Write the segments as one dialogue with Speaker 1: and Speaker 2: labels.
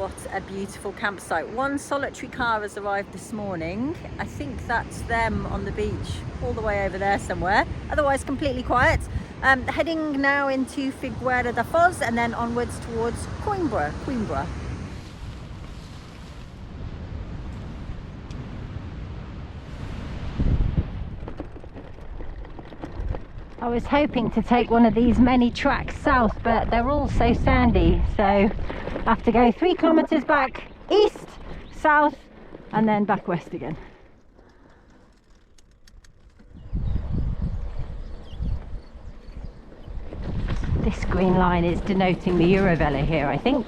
Speaker 1: What a beautiful campsite. One solitary car has arrived this morning. I think that's them on the beach, all the way over there somewhere. Otherwise completely quiet. Heading now into Figueira da Foz and then onwards towards Coimbra. I was hoping to take one of these many tracks south, but they're all so sandy, so I have to go 3 kilometers back east, south, and then back west again. This green line is denoting the Eurovelo here, I think.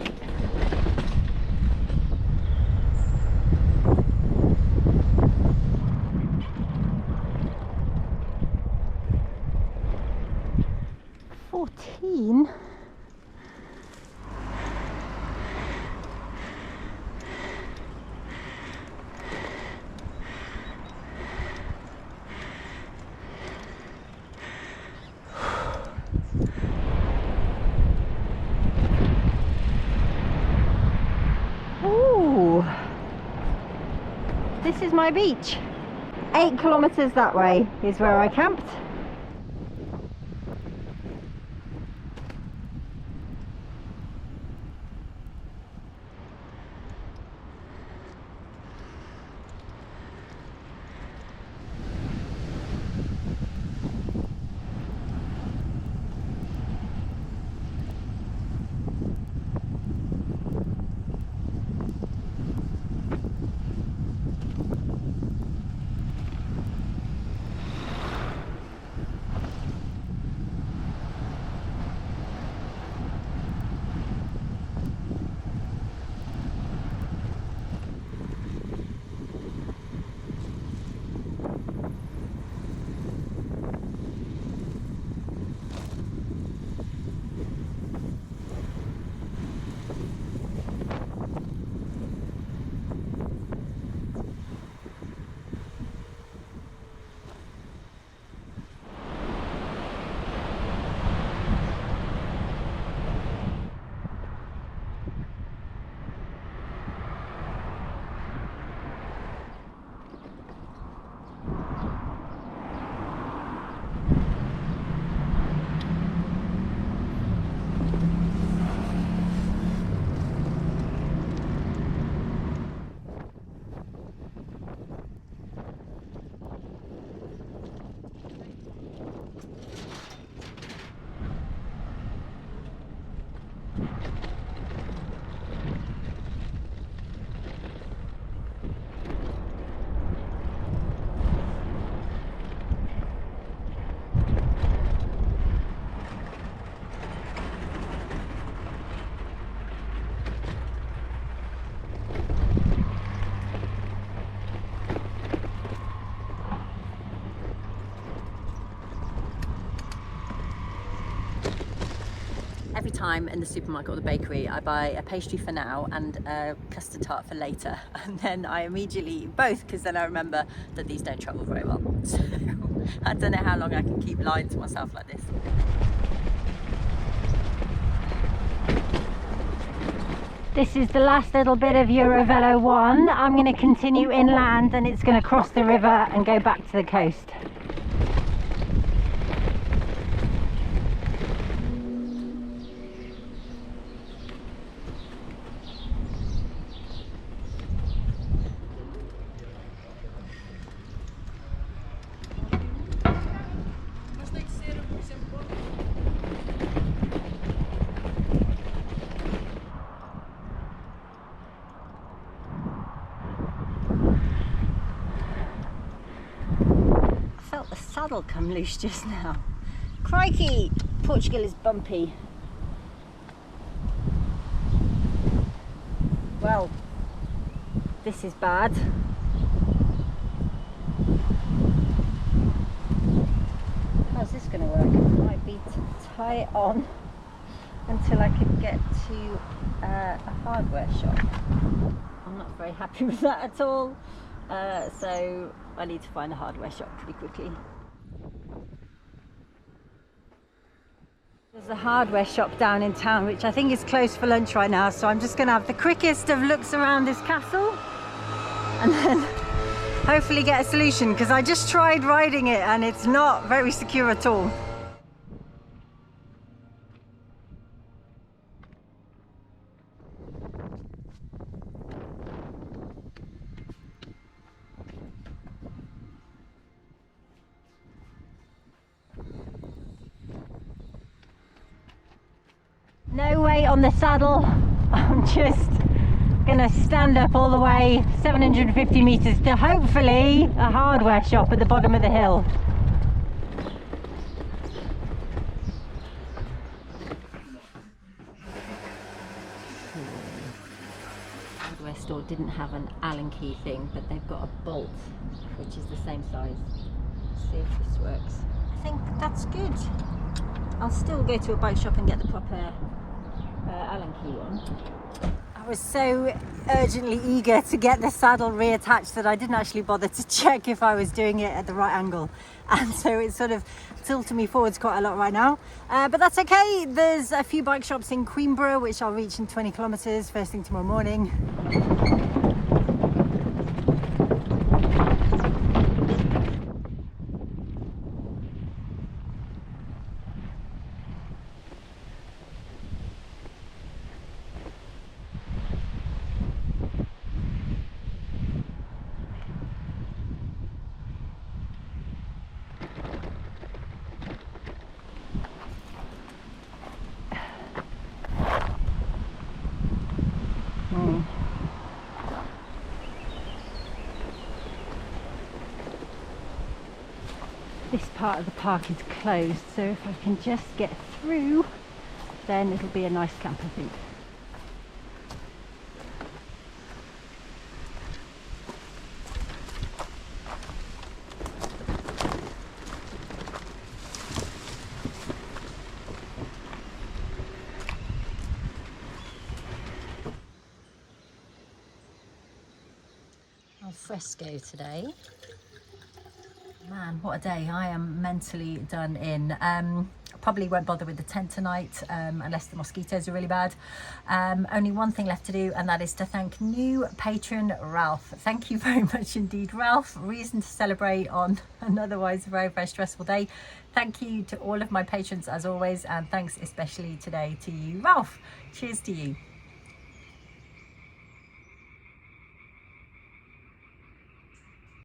Speaker 1: Ooh, this is my beach. 8 kilometers that way is where I camped. Every time in the supermarket or the bakery I buy a pastry for now and a custard tart for later, and then I immediately eat both because then I remember that these don't travel very well. So I don't know how long I can keep lying to myself like this. This is the last little bit of Eurovelo 1. I'm going to continue inland and it's going to cross the river and go back to the coast. Felt the saddle come loose just now. Crikey! Portugal is bumpy. Well, this is bad. How's this going to work? Might be to tie it on until I could get to a hardware shop. I'm not very happy with that at all. So I need to find a hardware shop pretty quickly. There's a hardware shop down in town which I think is closed for lunch right now, so I'm just going to have the quickest of looks around this castle and then hopefully get a solution, because I just tried riding it and it's not very secure at all. No weight on the saddle. I'm just gonna stand up all the way 750 meters to hopefully a hardware shop at the bottom of the hill. Hardware store didn't have an Allen key thing, but they've got a bolt which is the same size. Let's see if this works. I think that's good. I'll still go to a bike shop and get the proper Allen key one. I was so urgently eager to get the saddle reattached that I didn't actually bother to check if I was doing it at the right angle, and so it's sort of tilting me forwards quite a lot right now, but that's okay. There's a few bike shops in Coimbra which I'll reach in 20 kilometers first thing tomorrow morning. This part of the park is closed, so if I can just get through, then it'll be a nice camp, I think. Fresco today. Man, what a day. I am mentally done in. Probably won't bother with the tent tonight unless the mosquitoes are really bad. Only one thing left to do, and that is to thank new patron Ralph. Thank you very much indeed, Ralph. Reason to celebrate on an otherwise very, very stressful day. Thank you to all of my patrons as always, and thanks especially today to you, Ralph. Cheers to you.